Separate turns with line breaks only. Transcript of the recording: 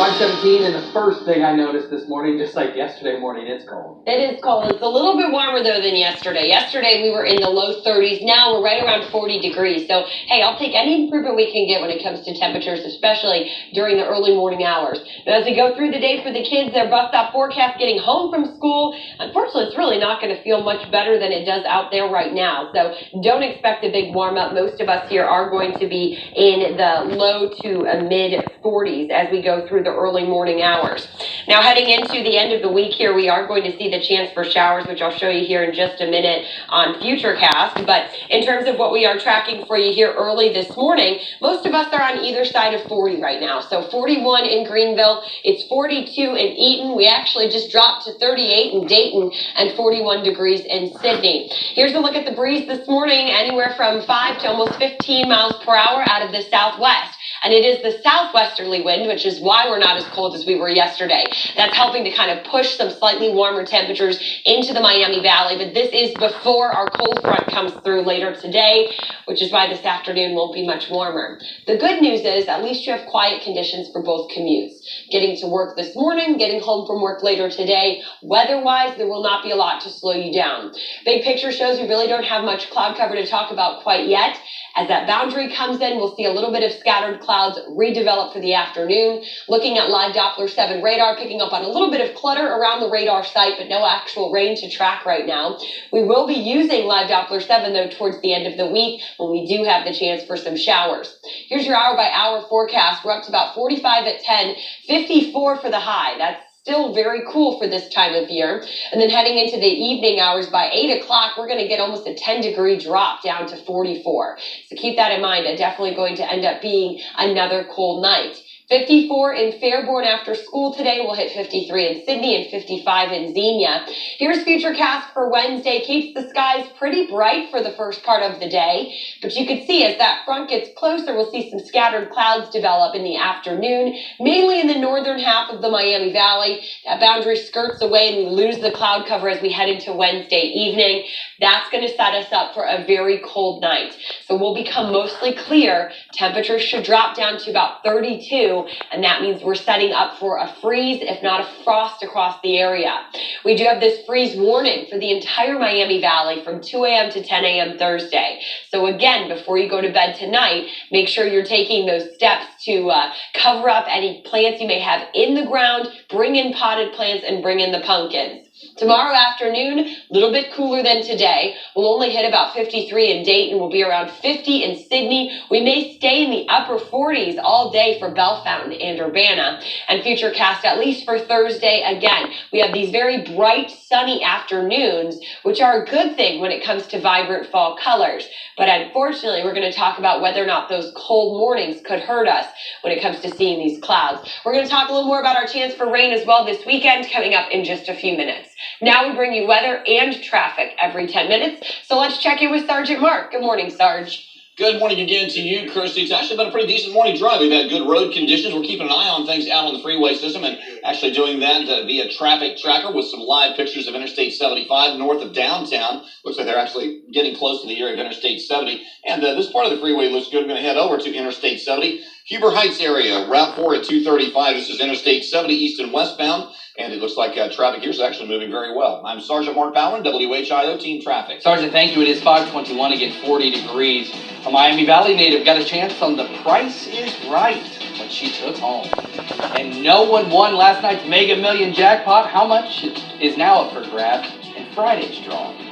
5:17, and the first thing I noticed this morning, just like yesterday morning, it's cold.
It is cold. It's a little bit warmer, though, than yesterday. Yesterday, we were in the low 30s. Now, we're right around 40 degrees. So, hey, I'll take any improvement we can get when it comes to temperatures, especially during the early morning hours. Now, as we go through the day for the kids, their bus stop forecast getting home from school, unfortunately, it's really not going to feel much better than it does out there right now. So, don't expect a big warm-up. Most of us here are going to be in the low to mid 40s as we go through the early morning hours. Now, heading into the end of the week here, we are going to see the chance for showers, which I'll show you here in just a minute on Futurecast. But in terms of what we are tracking for you here early this morning, most of us are on either side of 40 right now. So 41 in Greenville, it's 42 in Eaton. We actually just dropped to 38 in Dayton and 41 degrees in Sydney. Here's a look at the breeze this morning, anywhere from 5 to almost 15 miles per hour out of the southwest. And it is the southwesterly wind, which is why we're not as cold as we were yesterday. That's helping to kind of push some slightly warmer temperatures into the Miami Valley. But this is before our cold front comes through later today, which is why this afternoon won't be much warmer. The good news is at least you have quiet conditions for both commutes. Getting to work this morning, getting home from work later today. Weather-wise, there will not be a lot to slow you down. Big picture shows we really don't have much cloud cover to talk about quite yet. As that boundary comes in, we'll see a little bit of scattered clouds redevelop for the afternoon. Looking at live Doppler 7 radar, picking up on a little bit of clutter around the radar site, but no actual rain to track right now. We will be using live Doppler 7, though, towards the end of the week when we do have the chance for some showers. Here's your hour-by-hour forecast. We're up to about 45 at 10, 54 for the high. That's still very cool for this time of year. And then heading into the evening hours, by 8 o'clock, we're going to get almost a 10-degree drop down to 44. So keep that in mind. It's definitely going to end up being another cold night. 54 in Fairborn after school today. We'll hit 53 in Sydney and 55 in Xenia. Here's Futurecast for Wednesday. Keeps the skies pretty bright for the first part of the day. But you can see as that front gets closer, we'll see some scattered clouds develop in the afternoon, mainly in the northern half of the Miami Valley. That boundary skirts away and we lose the cloud cover as we head into Wednesday evening. That's going to set us up for a very cold night. So we'll become mostly clear. Temperatures should drop down to about 32. And that means we're setting up for a freeze, if not a frost, across the area. We do have this freeze warning for the entire Miami Valley from 2 a.m. to 10 a.m. Thursday. So again, before you go to bed tonight, make sure you're taking those steps to cover up any plants you may have in the ground, bring in potted plants, and bring in the pumpkins. Tomorrow afternoon, a little bit cooler than today. We'll only hit about 53 in Dayton. We'll be around 50 in Sydney. We may stay in the upper 40s all day for Bellefontaine and Urbana. And Futurecast, at least for Thursday, again, we have these very bright, sunny afternoons, which are a good thing when it comes to vibrant fall colors. But unfortunately, we're going to talk about whether or not those cold mornings could hurt us when it comes to seeing these clouds. We're going to talk a little more about our chance for rain as well this weekend, coming up in just a few minutes. Now we bring you weather and traffic every 10 minutes. So let's check in with Sergeant Mark. Good morning, Sarge.
Good morning again to you, Kirstie. It's actually been a pretty decent morning drive. We've had good road conditions. We're keeping an eye on things out on the freeway system and actually doing that via traffic tracker with some live pictures of Interstate 75 north of downtown. Looks like they're actually getting close to the area of Interstate 70. And this part of the freeway looks good. We're going to head over to Interstate 70. Huber Heights area, Route 4 at 235. This is Interstate 70 east and westbound. And it looks like traffic here is actually moving very well. I'm Sergeant Mark Bowman, WHIO Team Traffic.
Sergeant, thank you. It is 5:21, again 40 degrees. A Miami Valley native got a chance on The Price is Right, but she took home. And no one won last night's Mega Million jackpot. How much is now up for grabs in Friday's drawing?